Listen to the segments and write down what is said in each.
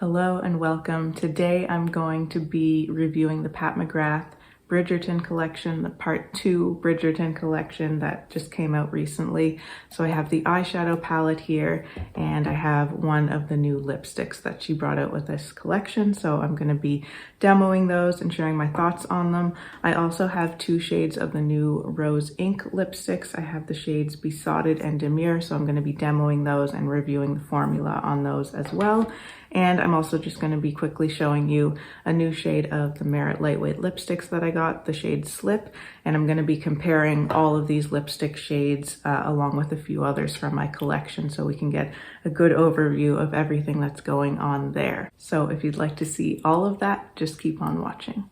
Hello and welcome. Today I'm going to be reviewing the Pat McGrath Bridgerton collection, the part 2 Bridgerton collection that just came out recently. So I have the eyeshadow palette here and I have one of the new lipsticks that she brought out with this collection. So I'm going to be demoing those and sharing my thoughts on them. I also have 2 shades of the new Rose Ink lipsticks. I have the shades Besotted and Demure, so I'm going to be demoing those and reviewing the formula on those as well. And I'm also just going to be quickly showing you a new shade of the Merit Lightweight lipsticks that I got, the shade Slip. And I'm going to be comparing all of these lipstick shades along with a few others from my collection so we can get a good overview of everything that's going on there. So if you'd like to see all of that, just keep on watching.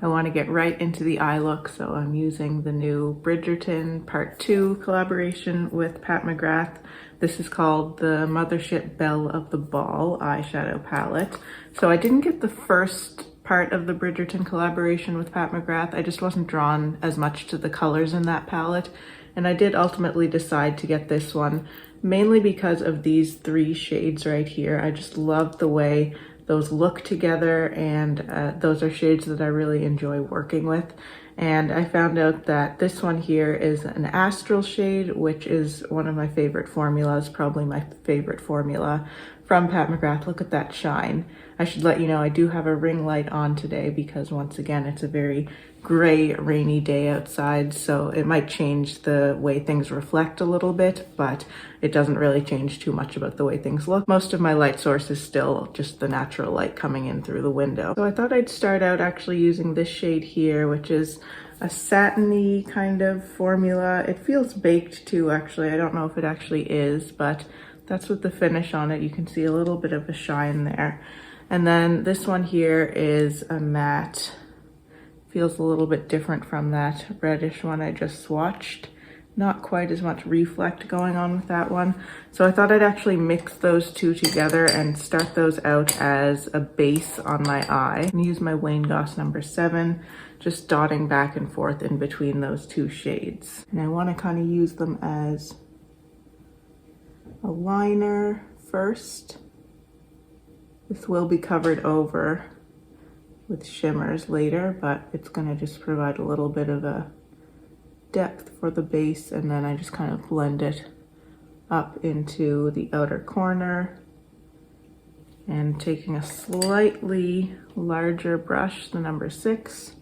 I want to get right into the eye look, so I'm using the new Bridgerton Part 2 collaboration with Pat McGrath. This is called the Mothership Belle of the Ball eyeshadow palette. So I didn't get the first part of the Bridgerton collaboration with Pat McGrath. I just wasn't drawn as much to the colors in that palette. And I did ultimately decide to get this one, mainly because of these 3 shades right here. I just love the way those look together, and those are shades that I really enjoy working with. And I found out that this one here is an astral shade, which is one of my favorite formulas, probably my favorite formula from Pat McGrath. Look at that shine. I should let you know I do have a ring light on today because once again it's a very gray, rainy day outside, so it might change the way things reflect a little bit, but it doesn't really change too much about the way things look. Most of my light source is still just the natural light coming in through the window. So I thought I'd start out actually using this shade here, which is a satiny kind of formula. It feels baked too, actually. I don't know if it actually is, but that's with the finish on it. You can see a little bit of a shine there. And then this one here is a matte. Feels a little bit different from that reddish one I just swatched. Not quite as much reflect going on with that one. So I thought I'd actually mix those 2 together and start those out as a base on my eye. And use my Wayne Goss number 7, just dotting back and forth in between those 2 shades. And I want to kind of use them as a liner first. This will be covered over with shimmers later, but it's going to just provide a little bit of a depth for the base, and then I just kind of blend it up into the outer corner. And taking a slightly larger brush, the number 6,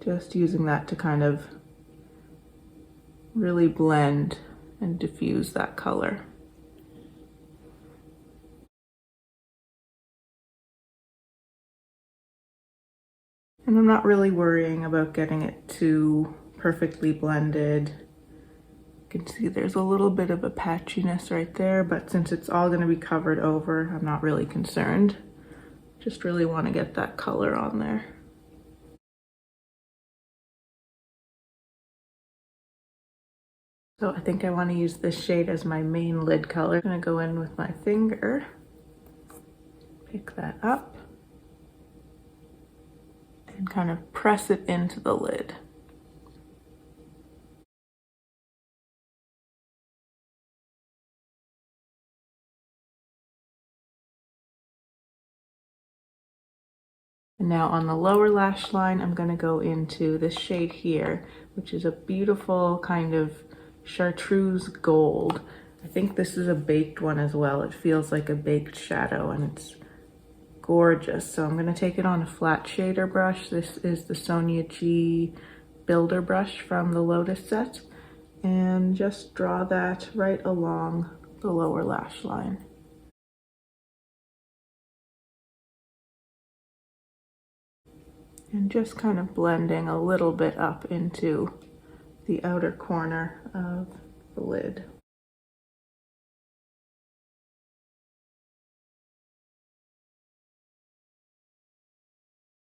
just using that to kind of really blend and diffuse that color. And I'm not really worrying about getting it too perfectly blended. You can see there's a little bit of a patchiness right there, but since it's all going to be covered over, I'm not really concerned. Just really want to get that color on there. So I think I want to use this shade as my main lid color. I'm going to go in with my finger, pick that up, and kind of press it into the lid. And now on the lower lash line, I'm going to go into this shade here, which is a beautiful kind of chartreuse gold. I think this is a baked one as well. It feels like a baked shadow and it's gorgeous. So I'm going to take it on a flat shader brush. This is the Sonia G Builder brush from the Lotus set, and just draw that right along the lower lash line. And just kind of blending a little bit up into the outer corner of the lid.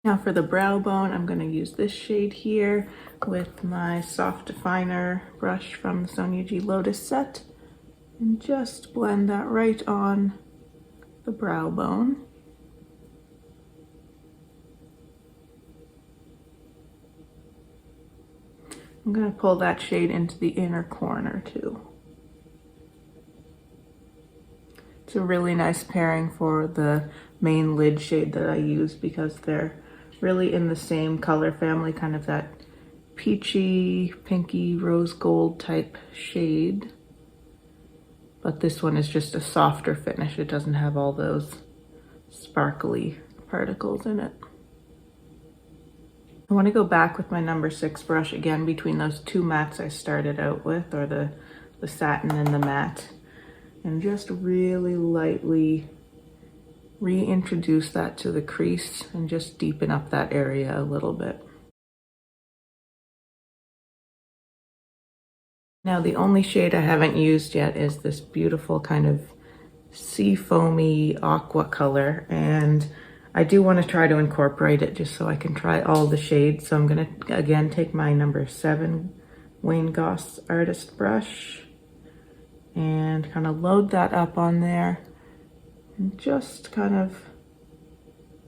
Now for the brow bone, I'm going to use this shade here with my soft definer brush from the Sonia G Lotus set and just blend that right on the brow bone. I'm going to pull that shade into the inner corner too. It's a really nice pairing for the main lid shade that I use because they're really in the same color family, kind of that peachy, pinky, rose gold type shade. But this one is just a softer finish. It doesn't have all those sparkly particles in it. I want to go back with my number 6 brush again between those two mattes I started out with, or the satin and the matte, and just really lightly reintroduce that to the crease and just deepen up that area a little bit. Now the only shade I haven't used yet is this beautiful kind of sea foamy aqua color, and I do want to try to incorporate it just so I can try all the shades. So I'm gonna again take my number 7 Wayne Goss artist brush and kind of load that up on there and just kind of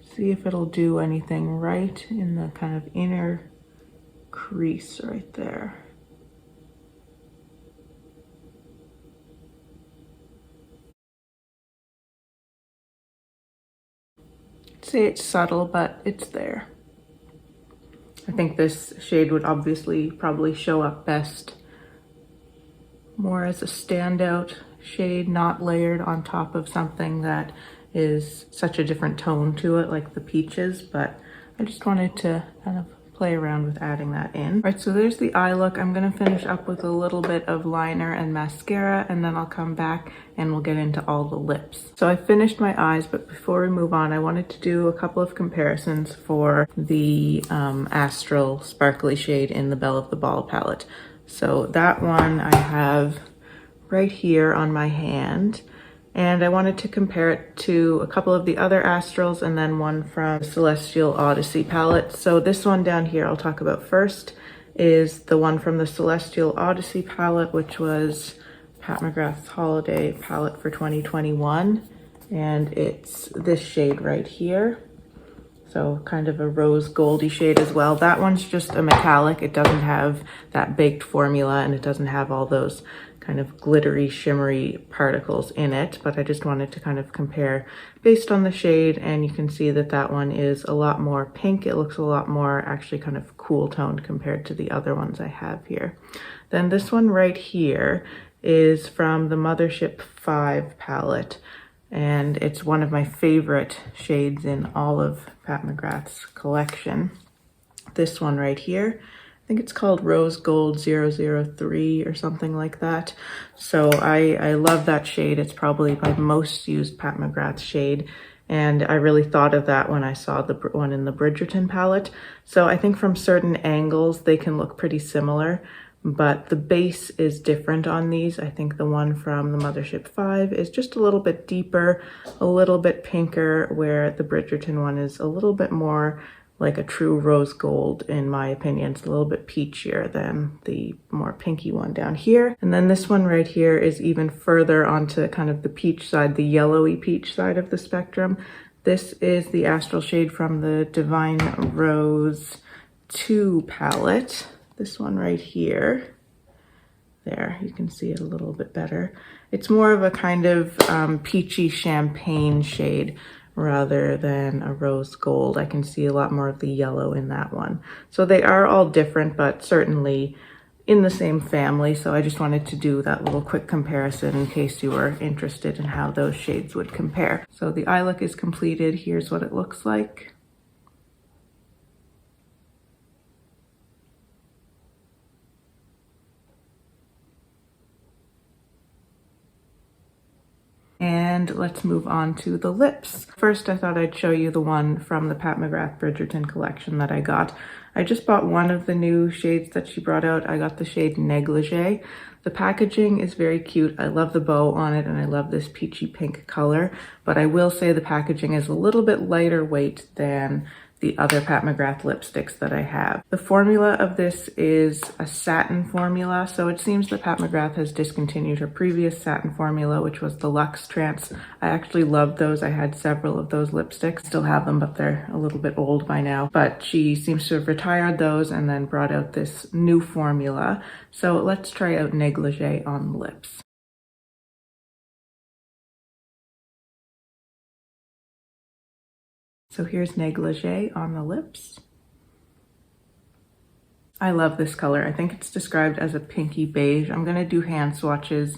see if it'll do anything right in the kind of inner crease right there. Say it's subtle, but it's there. I think this shade would obviously probably show up best more as a standout shade, not layered on top of something that is such a different tone to it, like the peaches, but I just wanted to kind of play around with adding that in. Right, so there's the eye look. I'm gonna finish up with a little bit of liner and mascara, and then I'll come back and we'll get into all the lips. So I finished my eyes, but before we move on, I wanted to do a couple of comparisons for the Astral Sparkly shade in the Belle of the Ball palette. So that one I have right here on my hand, and I wanted to compare it to a couple of the other Astrals and then one from the Celestial Odyssey palette. So this one down here I'll talk about first is the one from the Celestial Odyssey palette, which was Pat McGrath's holiday palette for 2021, and it's this shade right here. So kind of a rose goldy shade as well. That one's just a metallic. It doesn't have that baked formula and it doesn't have all those kind of glittery, shimmery particles in it, but I just wanted to kind of compare based on the shade, and you can see that that one is a lot more pink. It looks a lot more actually kind of cool toned compared to the other ones I have here. Then this one right here is from the Mothership 5 palette, and it's one of my favorite shades in all of Pat McGrath's collection. This one right here, I think it's called Rose Gold 003 or something like that. So I love that shade. It's probably my most used Pat McGrath shade, and I really thought of that when I saw the one in the Bridgerton palette. So I think from certain angles they can look pretty similar, but the base is different on these. I think the one from the Mothership 5 is just a little bit deeper, a little bit pinker, where the Bridgerton one is a little bit more like a true rose gold, in my opinion. It's a little bit peachier than the more pinky one down here. And then this one right here is even further onto kind of the peach side, the yellowy peach side of the spectrum. This is the Astral shade from the Divine Rose 2 palette. This one right here. There, you can see it a little bit better. It's more of a kind of peachy champagne shade rather than a rose gold. I can see a lot more of the yellow in that one. So they are all different, but certainly in the same family. So I just wanted to do that little quick comparison in case you were interested in how those shades would compare. So the eye look is completed. Here's what it looks like. And let's move on to the lips. First, I thought I'd show you the one from the Pat McGrath Bridgerton collection that I got. I just bought one of the new shades that she brought out. I got the shade Négligée. The packaging is very cute. I love the bow on it and I love this peachy pink color, but I will say the packaging is a little bit lighter weight than the other Pat McGrath lipsticks that I have. The formula of this is a satin formula, so it seems that Pat McGrath has discontinued her previous satin formula, which was the Luxe Trance. I actually loved those. I had several of those lipsticks, still have them, but they're a little bit old by now. But she seems to have retired those and then brought out this new formula. So let's try out Négligée on the lips. So here's Négligée on the lips. I love this color. I think it's described as a pinky beige. I'm gonna do hand swatches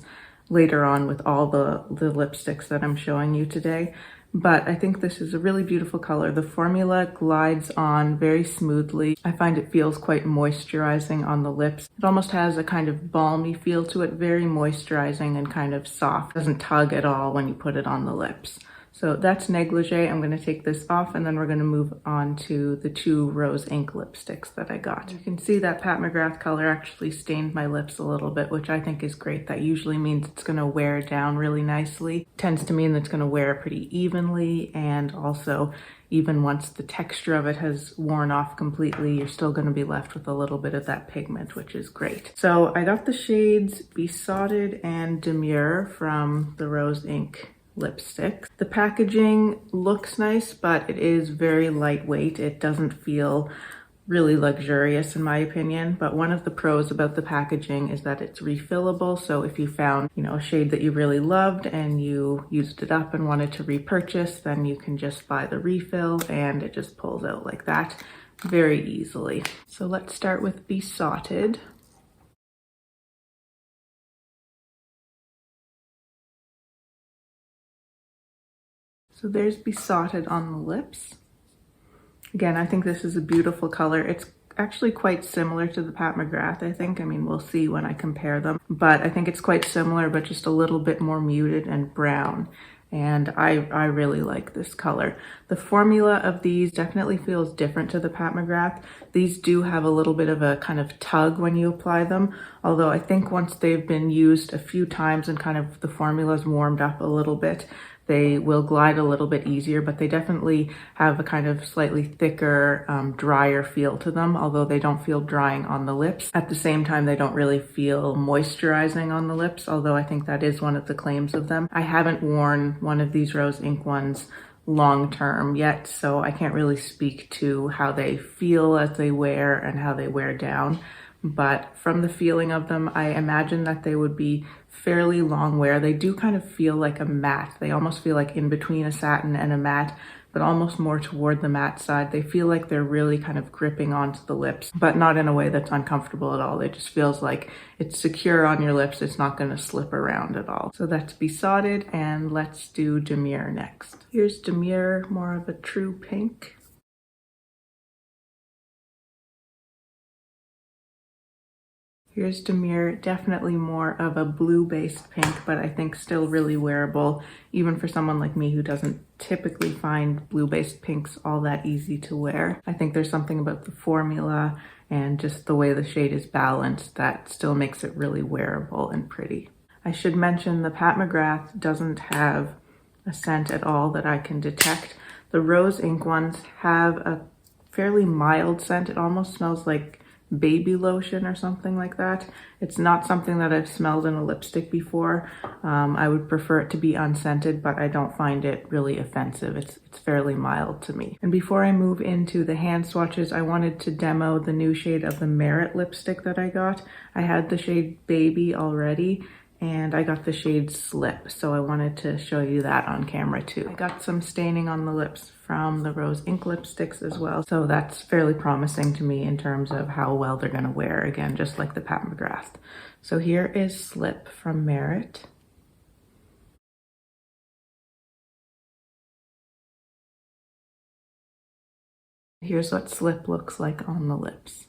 later on with all the lipsticks that I'm showing you today. But I think this is a really beautiful color. The formula glides on very smoothly. I find it feels quite moisturizing on the lips. It almost has a kind of balmy feel to it, very moisturizing and kind of soft. It doesn't tug at all when you put it on the lips. So that's Négligée. I'm gonna take this off and then we're gonna move on to the two Rose Ink lipsticks that I got. You can see that Pat McGrath color actually stained my lips a little bit, which I think is great. That usually means it's gonna wear down really nicely. It tends to mean that it's gonna wear pretty evenly, and also even once the texture of it has worn off completely, you're still gonna be left with a little bit of that pigment, which is great. So I got the shades Besotted and Demure from the Rose Ink lipstick. The packaging looks nice, but it is very lightweight. It doesn't feel really luxurious in my opinion, but one of the pros about the packaging is that it's refillable. So if you found, a shade that you really loved and you used it up and wanted to repurchase, then you can just buy the refill and it just pulls out like that very easily. So let's start with Besotted. So there's Besotted on the lips. Again, I think this is a beautiful color. It's actually quite similar to the Pat McGrath, I think. I mean, we'll see when I compare them, but I think it's quite similar, but just a little bit more muted and brown. And I really like this color. The formula of these definitely feels different to the Pat McGrath. These do have a little bit of a kind of tug when you apply them, although I think once they've been used a few times and kind of the formula's warmed up a little bit, they will glide a little bit easier, but they definitely have a kind of slightly thicker, drier feel to them, although they don't feel drying on the lips. At the same time, they don't really feel moisturizing on the lips, although I think that is one of the claims of them. I haven't worn one of these Rose Ink ones long term yet, so I can't really speak to how they feel as they wear and how they wear down. But from the feeling of them, I imagine that they would be fairly long wear. They do kind of feel like a matte. They almost feel like in between a satin and a matte, but almost more toward the matte side. They feel like they're really kind of gripping onto the lips, but not in a way that's uncomfortable at all. It just feels like it's secure on your lips. It's not going to slip around at all. So that's Besotted, and let's do Demure next. Here's Demure, more of a true pink. Here's Demure, definitely more of a blue-based pink, but I think still really wearable, even for someone like me who doesn't typically find blue-based pinks all that easy to wear. I think there's something about the formula and just the way the shade is balanced that still makes it really wearable and pretty. I should mention the Pat McGrath doesn't have a scent at all that I can detect. The Rose Ink ones have a fairly mild scent. It almost smells like baby lotion or something like that. It's not something that I've smelled in a lipstick before. I would prefer it to be unscented, but I don't find it really offensive. It's fairly mild to me. And before I move into the hand swatches, I wanted to demo the new shade of the Merit lipstick that I got. I had the shade Baby already, and I got the shade Slip, so I wanted to show you that on camera too. I got some staining on the lips from the Rose Ink lipsticks as well, so that's fairly promising to me in terms of how well they're gonna wear, again, just like the Pat McGrath. So here is Slip from Merit. Here's what Slip looks like on the lips.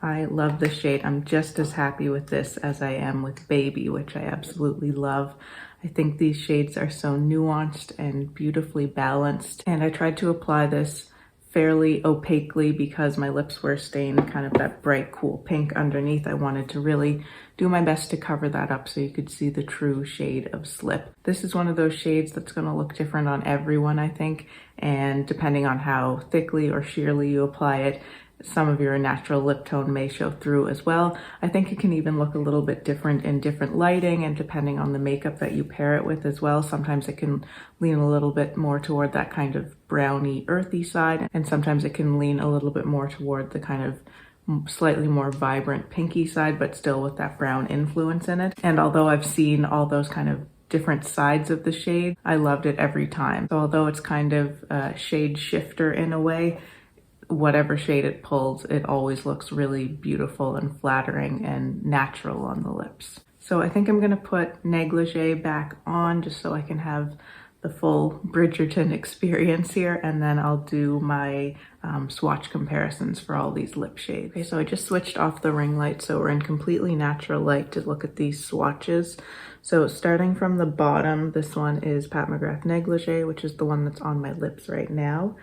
I love this shade. I'm just as happy with this as I am with Baby, which I absolutely love. I think these shades are so nuanced and beautifully balanced. And I tried to apply this fairly opaquely because my lips were stained kind of that bright, cool pink underneath. I wanted to really do my best to cover that up so you could see the true shade of Slip. This is one of those shades that's going to look different on everyone, I think. And depending on how thickly or sheerly you apply it, some of your natural lip tone may show through as well. I think it can even look a little bit different in different lighting and depending on the makeup that you pair it with as well. Sometimes it can lean a little bit more toward that kind of browny, earthy side, and sometimes it can lean a little bit more toward the kind of slightly more vibrant pinky side, but still with that brown influence in it. And although I've seen all those kind of different sides of the shade, I loved it every time. So although it's kind of a shade shifter in a way, whatever shade it pulls, it always looks really beautiful and flattering and natural on the lips. So I think I'm gonna put Négligée back on just so I can have the full Bridgerton experience here, and then I'll do my swatch comparisons for all these lip shades. Okay, so I just switched off the ring light, so we're in completely natural light to look at these swatches. So starting from the bottom, this one is Pat McGrath Négligée, which is the one that's on my lips right now.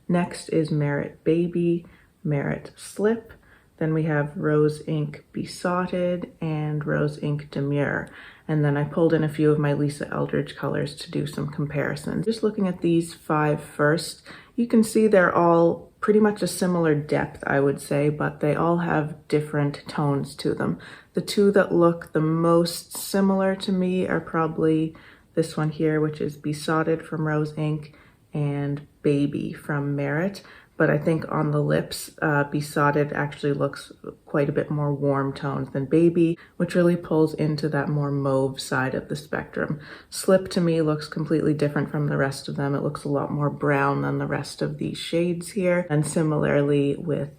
Next is Merit Baby, Merit Slip. Then we have Rose Ink Besotted and Rose Ink Demure. And then I pulled in a few of my Lisa Eldridge colors to do some comparisons. Just looking at these 5 first, you can see they're all pretty much a similar depth, I would say, but they all have different tones to them. The 2 that look the most similar to me are probably this one here, which is Besotted from Rose Ink and Baby from Merit. But I think on the lips, Besotted actually looks quite a bit more warm tones than Baby, which really pulls into that more mauve side of the spectrum. Slip to me looks completely different from the rest of them. It looks a lot more brown than the rest of these shades here. And similarly with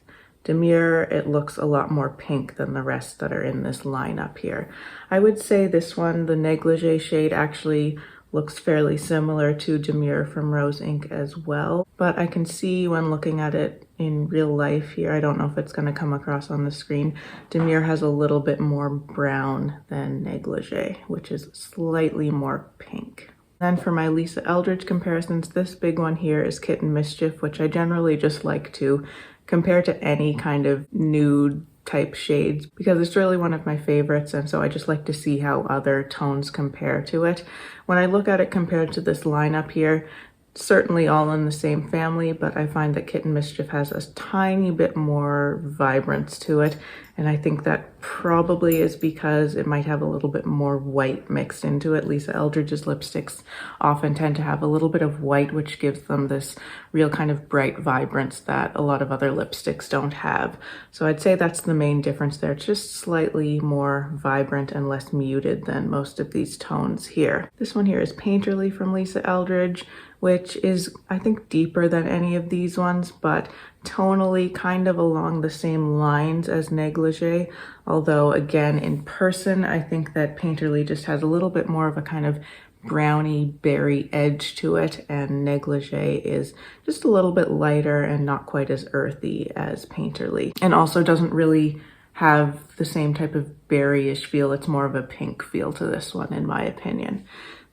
Demure, it looks a lot more pink than the rest that are in this lineup here. I would say this one, the Négligée shade, actually looks fairly similar to Demure from Rose Ink as well, but I can see when looking at it in real life here, I don't know if it's going to come across on the screen, Demure has a little bit more brown than Négligée, which is slightly more pink. Then for my Lisa Eldridge comparisons, this big one here is Kitten Mischief, which I generally just like to compare to any kind of nude type shades because it's really one of my favorites, and so I just like to see how other tones compare to it. When I look at it compared to this lineup here, certainly all in the same family, but I find that Kitten Mischief has a tiny bit more vibrance to it, and I think that probably is because it might have a little bit more white mixed into it. Lisa Eldridge's lipsticks often tend to have a little bit of white, which gives them this real kind of bright vibrance that a lot of other lipsticks don't have. So I'd say that's the main difference there. It's just slightly more vibrant and less muted than most of these tones here. This one here is Painterly from Lisa Eldridge, which is, I think, deeper than any of these ones, but tonally kind of along the same lines as Négligée. Although, again, in person, I think that Painterly just has a little bit more of a kind of browny berry edge to it, and Négligée is just a little bit lighter and not quite as earthy as Painterly. And also doesn't really have the same type of berryish feel. It's more of a pink feel to this one, in my opinion.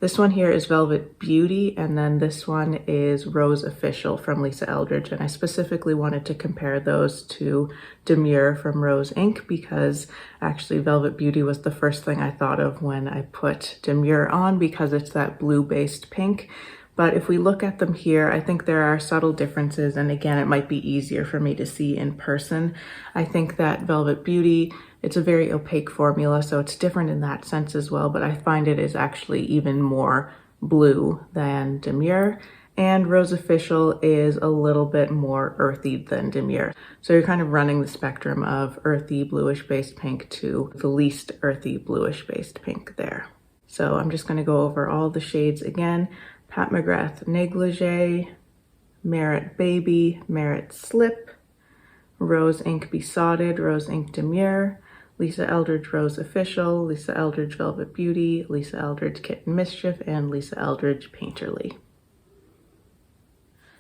This one here is Velvet Beauty, and then this one is Rose Official from Lisa Eldridge, and I specifically wanted to compare those to Demure from Rose Ink because actually Velvet Beauty was the first thing I thought of when I put Demure on because it's that blue-based pink. But if we look at them here, I think there are subtle differences, and again, it might be easier for me to see in person. I think that Velvet Beauty, it's a very opaque formula, so it's different in that sense as well, but I find it is actually even more blue than Demure. And Rose Official is a little bit more earthy than Demure. So you're kind of running the spectrum of earthy bluish-based pink to the least earthy bluish-based pink there. So I'm just going to go over all the shades again. Pat McGrath Négligée, Merit Baby, Merit Slip, Rose Ink Besotted, Rose Ink Demure, Lisa Eldridge Rose Official, Lisa Eldridge Velvet Beauty, Lisa Eldridge Kitten Mischief, and Lisa Eldridge Painterly.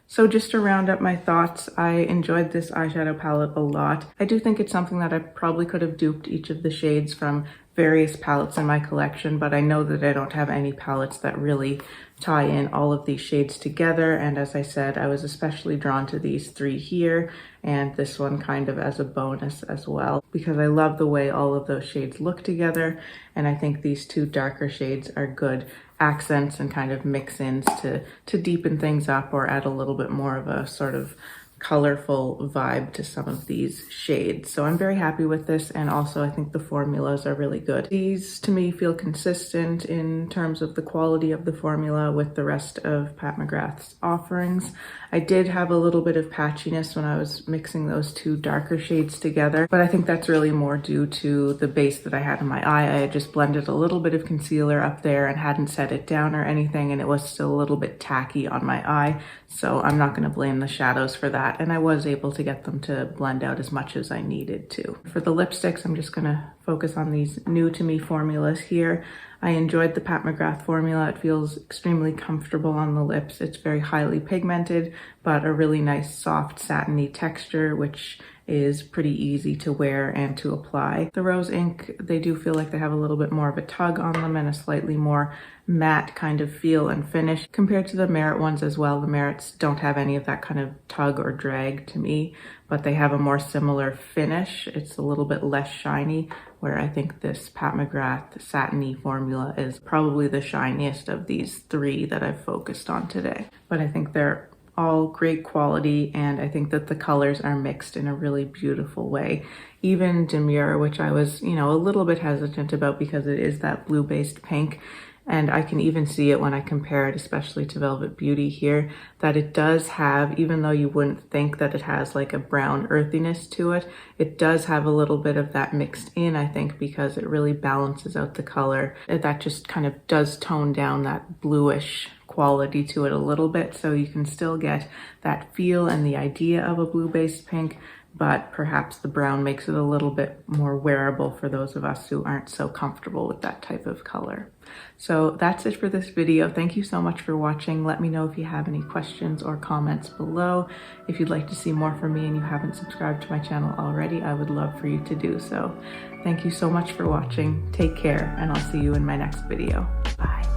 So just to round up my thoughts, I enjoyed this eyeshadow palette a lot. I do think it's something that I probably could have duped each of the shades from various palettes in my collection, but I know that I don't have any palettes that really tie in all of these shades together. And as I said, I was especially drawn to these 3 here and this one kind of as a bonus as well, because I love the way all of those shades look together. And I think these 2 darker shades are good accents and kind of mix-ins to deepen things up or add a little bit more of a sort of colorful vibe to some of these shades. So I'm very happy with this, and also I think the formulas are really good. These to me feel consistent in terms of the quality of the formula with the rest of Pat McGrath's offerings. I did have a little bit of patchiness when I was mixing those two darker shades together, but I think that's really more due to the base that I had in my eye. I had just blended a little bit of concealer up there and hadn't set it down or anything, and it was still a little bit tacky on my eye. So I'm not going to blame the shadows for that, and I was able to get them to blend out as much as I needed to. For the lipsticks, I'm just going to focus on these new to me formulas here. I enjoyed the Pat McGrath formula. It feels extremely comfortable on the lips. It's very highly pigmented, but a really nice soft satiny texture, which is pretty easy to wear and to apply. The Rose ink, they do feel like they have a little bit more of a tug on them and a slightly more matte kind of feel and finish compared to the Merit ones as well. The Merits don't have any of that kind of tug or drag to me, but they have a more similar finish. It's a little bit less shiny, where I think this Pat McGrath satiny formula is probably the shiniest of these three that I've focused on today. But I think they're all great quality, and I think that the colors are mixed in a really beautiful way. Even Demure, which I was, a little bit hesitant about because it is that blue-based pink, and I can even see it when I compare it, especially to Velvet Beauty here, that it does have, even though you wouldn't think that it has like a brown earthiness to it, it does have a little bit of that mixed in, I think, because it really balances out the color. That just kind of does tone down that bluish quality to it a little bit, so you can still get that feel and the idea of a blue-based pink, but perhaps the brown makes it a little bit more wearable for those of us who aren't so comfortable with that type of color. So that's it for this video. Thank you so much for watching. Let me know if you have any questions or comments below. If you'd like to see more from me and you haven't subscribed to my channel already, I would love for you to do so. Thank you so much for watching. Take care, and I'll see you in my next video. Bye.